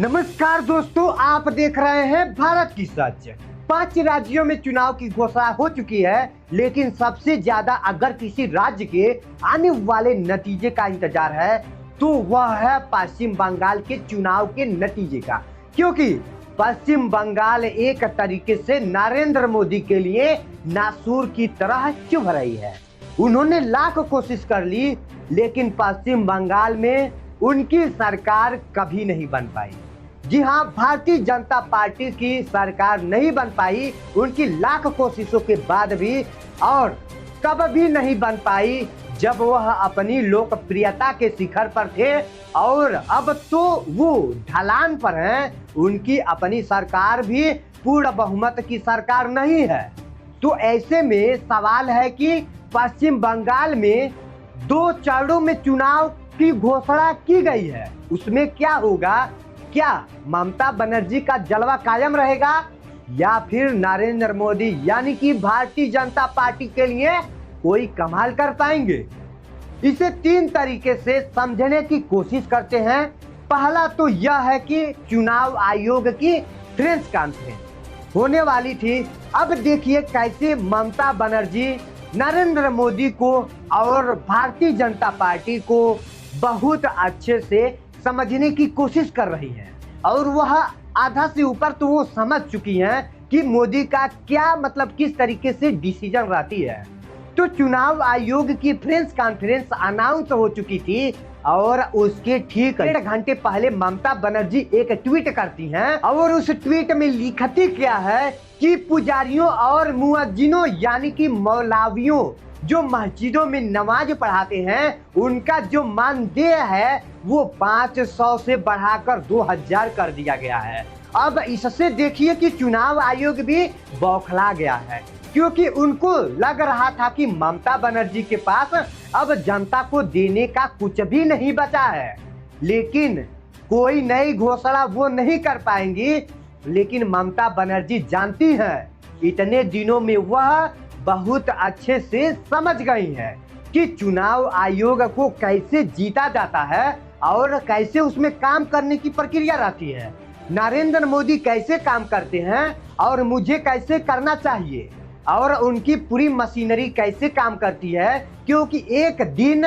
नमस्कार दोस्तों, आप देख रहे हैं भारत की सच। 5 राज्यों में चुनाव की घोषणा हो चुकी है, लेकिन सबसे ज्यादा अगर किसी राज्य के आने वाले नतीजे का इंतजार है तो वह है पश्चिम बंगाल के चुनाव के नतीजे का। क्योंकि पश्चिम बंगाल एक तरीके से नरेंद्र मोदी के लिए नासूर की तरह चुभ रही है। उन्होंने लाख कोशिश कर ली, लेकिन पश्चिम बंगाल में उनकी सरकार कभी नहीं बन पाई। जी हाँ, भारतीय जनता पार्टी की सरकार नहीं बन पाई, उनकी लाख कोशिशों के बाद भी, और कब भी नहीं बन पाई जब वह अपनी लोकप्रियता के शिखर पर थे। और अब तो वो ढलान पर हैं, उनकी अपनी सरकार भी पूर्ण बहुमत की सरकार नहीं है। तो ऐसे में सवाल है कि पश्चिम बंगाल में 2 चरणों में चुनाव की घोषणा की गई है, उसमें क्या होगा? क्या ममता बनर्जी का जलवा कायम रहेगा या फिर नरेंद्र मोदी यानी कि भारतीय जनता पार्टी के लिए कोई कमाल कर पाएंगे? इसे 3 तरीके से समझने की कोशिश करते हैं। पहला तो यह है कि चुनाव आयोग की प्रेस कॉन्फ्रेंस होने वाली थी। अब देखिए कैसे ममता बनर्जी नरेंद्र मोदी को और भारतीय जनता पार्टी को बहुत अच्छे से समझने की कोशिश कर रही है, और वह आधा से ऊपर तो वो समझ चुकी हैं कि मोदी का क्या मतलब किस तरीके से डिसीजन रहती है। तो चुनाव आयोग की प्रेस कॉन्फ्रेंस अनाउंस हो चुकी थी, और उसके ठीक 1.5 घंटे पहले ममता बनर्जी एक ट्वीट करती हैं, और उस ट्वीट में लिखती क्या है कि पुजारियों और मुअज्जिनों यानी कि मौलवियों जो मस्जिदों में नमाज पढ़ाते हैं, उनका जो मानदेय है वो 500 से बढ़ाकर 2000 कर दिया गया है। अब इससे देखिए कि चुनाव आयोग भी बौखला गया है, क्योंकि उनको लग रहा था कि ममता बनर्जी के पास अब जनता को देने का कुछ भी नहीं बचा है, लेकिन कोई नई घोषणा वो नहीं कर पाएंगी। लेकिन ममता बनर्जी जानती हैं, इतने दिनों में वह बहुत अच्छे से समझ गई हैं कि चुनाव आयोग को कैसे जीता जाता है और कैसे उसमें काम करने की प्रक्रिया रहती है, नरेंद्र मोदी कैसे काम करते हैं और मुझे कैसे करना चाहिए, और उनकी पूरी मशीनरी कैसे काम करती है। क्योंकि एक दिन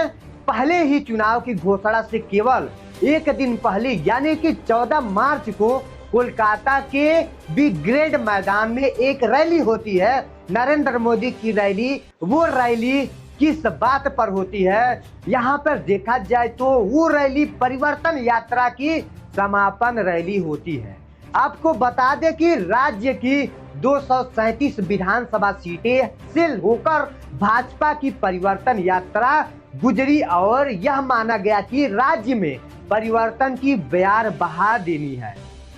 पहले ही चुनाव की घोषणा से केवल एक दिन पहले यानी कि 14 मार्च को कोलकाता के ब्रिगेड मैदान में एक रैली होती है, नरेंद्र मोदी की रैली। वो रैली किस बात पर होती है? यहाँ पर देखा जाए तो वो रैली परिवर्तन यात्रा की समापन रैली होती है। आपको बता दें कि राज्य की 237 विधानसभा सीटें से होकर भाजपा की परिवर्तन यात्रा गुजरी, और यह माना गया कि राज्य में परिवर्तन की बयार बहा देनी है।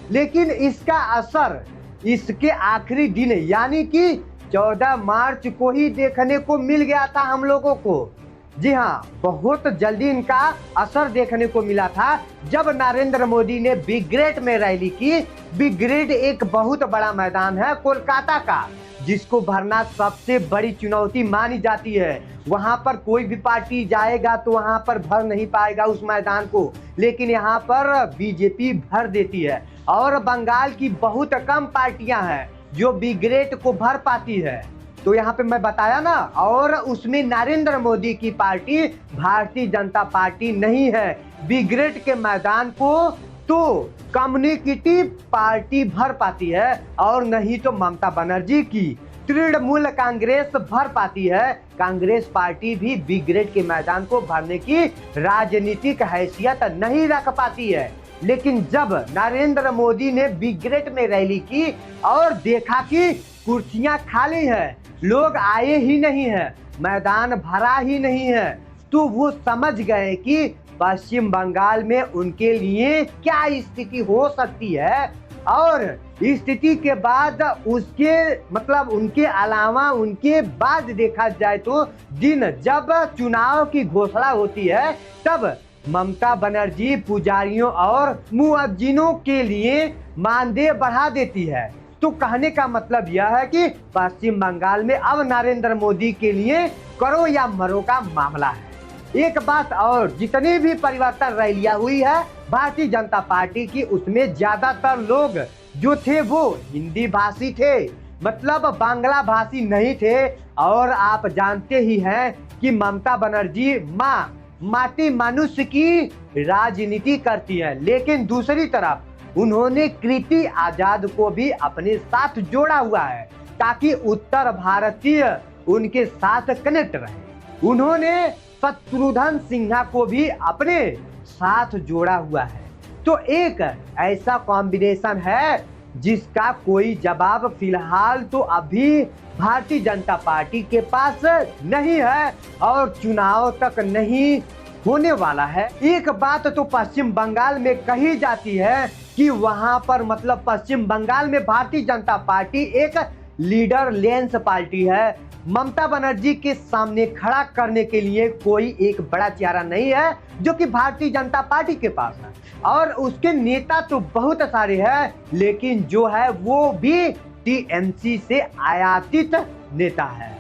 लेकिन इसका असर इसके आखिरी दिन यानी कि 14 मार्च को ही देखने को मिल गया था हम लोगों को। जी हाँ, बहुत जल्दी इनका असर देखने को मिला था जब नरेंद्र मोदी ने ब्रिगेड में रैली की। ब्रिगेड एक बहुत बड़ा मैदान है कोलकाता का, जिसको भरना सबसे बड़ी चुनौती मानी जाती है। वहां पर कोई भी पार्टी जाएगा तो वहां पर भर नहीं पाएगा उस मैदान को, लेकिन यहाँ पर बीजेपी भर देती है, और बंगाल की बहुत कम पार्टियां हैं जो ब्रिगेड को भर पाती है। तो यहाँ पे मैं बताया ना, और उसमें नरेंद्र मोदी की पार्टी भारतीय जनता पार्टी नहीं है। ब्रिगेड के मैदान को तो कम्युनिटी पार्टी भर पाती है, और नहीं तो ममता बनर्जी की तृणमूल कांग्रेस भर पाती है। कांग्रेस पार्टी भी ब्रिगेड के मैदान को भरने की राजनीतिक हैसियत नहीं रख पाती है। लेकिन जब नरेंद्र मोदी ने ब्रिगेड में रैली की और देखा कि कुर्सियां खाली है, लोग आए ही नहीं है, मैदान भरा ही नहीं है, तो वो समझ गए कि पश्चिम बंगाल में उनके लिए क्या स्थिति हो सकती है। और स्थिति के बाद उसके मतलब उनके अलावा उनके बाद देखा जाए तो दिन जब चुनाव की घोषणा होती है, तब ममता बनर्जी पुजारियों और मुअज्जिनों के लिए मानदेय बढ़ा देती है। तो कहने का मतलब यह है कि पश्चिम बंगाल में अब नरेंद्र मोदी के लिए करो या मरो का मामला है। एक बात और, जितनी भी परिवर्तन रैलियां हुई है भारतीय जनता पार्टी की उसमें ज्यादातर लोग जो थे वो हिंदी भाषी थे, मतलब बांग्ला भाषी नहीं थे। और आप जानते ही हैं कि ममता बनर्जी माटी मनुष्य की राजनीति करती है, लेकिन दूसरी तरफ उन्होंने कृति आजाद को भी अपने साथ जोड़ा हुआ है ताकि उत्तर भारतीय उनके साथ कनेक्ट रहे। उन्होंने शत्रुघ्न सिन्हा को भी अपने साथ जोड़ा हुआ है। तो एक ऐसा कॉम्बिनेशन है जिसका कोई जवाब फिलहाल तो अभी भारतीय जनता पार्टी के पास नहीं है और चुनाव तक नहीं होने वाला है। एक बात तो पश्चिम बंगाल में कही जाती है कि वहां पर मतलब पश्चिम बंगाल में भारतीय जनता पार्टी एक लीडर लेंस पार्टी है। ममता बनर्जी के सामने खड़ा करने के लिए कोई एक बड़ा चेहरा नहीं है जो कि भारतीय जनता पार्टी के पास है, और उसके नेता तो बहुत सारे हैं, लेकिन जो है वो भी टीएमसी से आयातित नेता है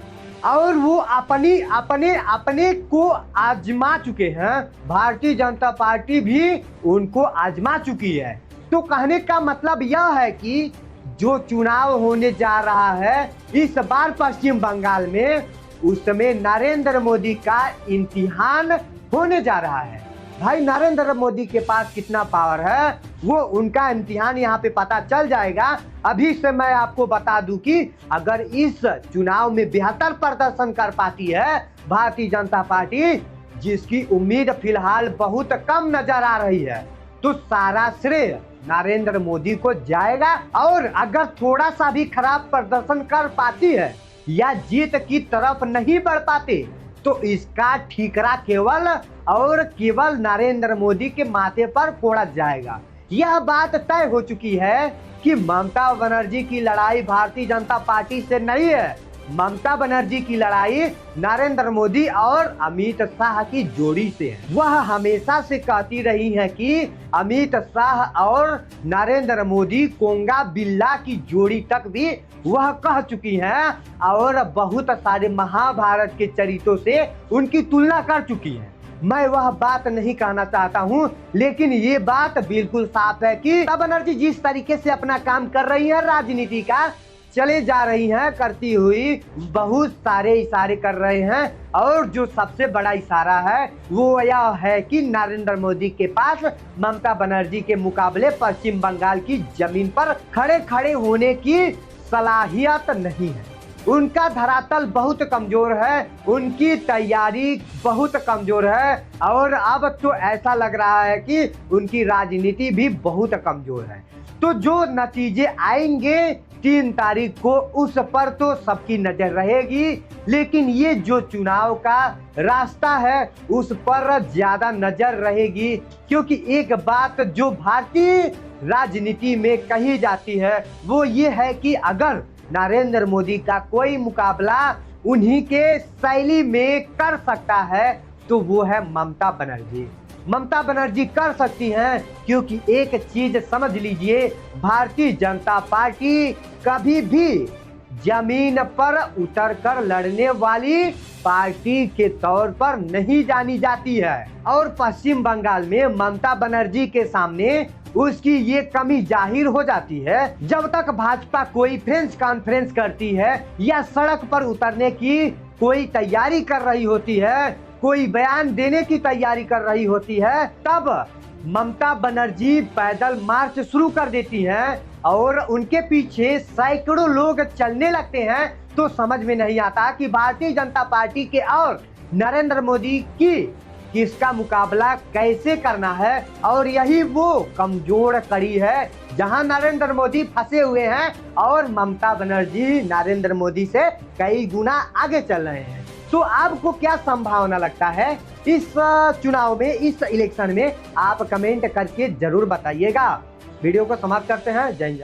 और वो अपने को आजमा चुके हैं। भारतीय जनता पार्टी भी उनको आजमा चुकी है। तो कहने का मतलब यह है कि जो चुनाव होने जा रहा है इस बार पश्चिम बंगाल में, उसमें नरेंद्र मोदी का इम्तिहान होने जा रहा है। भाई नरेंद्र मोदी के पास कितना पावर है वो उनका इम्तिहान यहाँ पे पता चल जाएगा। अभी से मैं आपको बता दूं कि अगर इस चुनाव में बेहतर प्रदर्शन कर पाती है भारतीय जनता पार्टी, जिसकी उम्मीद फिलहाल बहुत कम नजर आ रही है, तो सारा श्रेय नरेंद्र मोदी को जाएगा। और अगर थोड़ा सा भी खराब प्रदर्शन कर पाती है या जीत की तरफ नहीं बढ़ पाते, तो इसका ठीकरा केवल नरेंद्र मोदी के माथे पर फोड़ा जाएगा। यह बात तय हो चुकी है कि ममता बनर्जी की लड़ाई भारतीय जनता पार्टी से नहीं है। ममता बनर्जी की लड़ाई नरेंद्र मोदी और अमित शाह की जोड़ी से है। वह हमेशा से कहती रही है कि अमित शाह और नरेंद्र मोदी कोंगा बिल्ला की जोड़ी तक भी वह कह चुकी हैं और बहुत सारे महाभारत के चरित्रों से उनकी तुलना कर चुकी हैं। मैं वह बात नहीं कहना चाहता हूं, लेकिन ये बात बिल्कुल साफ है कि ममता बनर्जी जिस तरीके से अपना काम कर रही है राजनीति का, चले जा रही हैं करती हुई, बहुत सारे इशारे कर रहे हैं। और जो सबसे बड़ा इशारा है वो यह है कि नरेंद्र मोदी के पास ममता बनर्जी के मुकाबले पश्चिम बंगाल की जमीन पर खड़े होने की सलाहियत नहीं है। उनका धरातल बहुत कमजोर है, उनकी तैयारी बहुत कमजोर है और अब तो ऐसा लग रहा है कि उनकी राजनीति भी बहुत कमजोर है। तो जो नतीजे आएंगे 3 तारीख को, उस पर तो सबकी नजर रहेगी, लेकिन ये जो चुनाव का रास्ता है उस पर ज्यादा नजर रहेगी। क्योंकि एक बात जो भारतीय राजनीति में कही जाती है वो ये है कि अगर नरेंद्र मोदी का कोई मुकाबला उन्हीं के शैली में कर सकता है तो वो है ममता बनर्जी। ममता बनर्जी कर सकती हैं, क्योंकि एक चीज समझ लीजिए, भारतीय जनता पार्टी कभी भी जमीन पर उतरकर लड़ने वाली पार्टी के तौर पर नहीं जानी जाती है। और पश्चिम बंगाल में ममता बनर्जी के सामने उसकी ये कमी जाहिर हो जाती है। जब तक भाजपा कोई प्रेस कॉन्फ्रेंस करती है या सड़क पर उतरने की कोई तैयारी कर रही होती है, कोई बयान देने की तैयारी कर रही होती है, तब ममता बनर्जी पैदल मार्च शुरू कर देती हैं और उनके पीछे सैकड़ों लोग चलने लगते हैं। तो समझ में नहीं आता कि भारतीय जनता पार्टी के और नरेंद्र मोदी की किसका मुकाबला कैसे करना है। और यही वो कमजोर कड़ी है जहां नरेंद्र मोदी फंसे हुए हैं और ममता बनर्जी नरेंद्र मोदी से कई गुना आगे चल रहे हैं। तो आपको क्या संभावना लगता है इस चुनाव में, इस इलेक्शन में? आप कमेंट करके जरूर बताइएगा। वीडियो को समाप्त करते हैं। जय हिंद।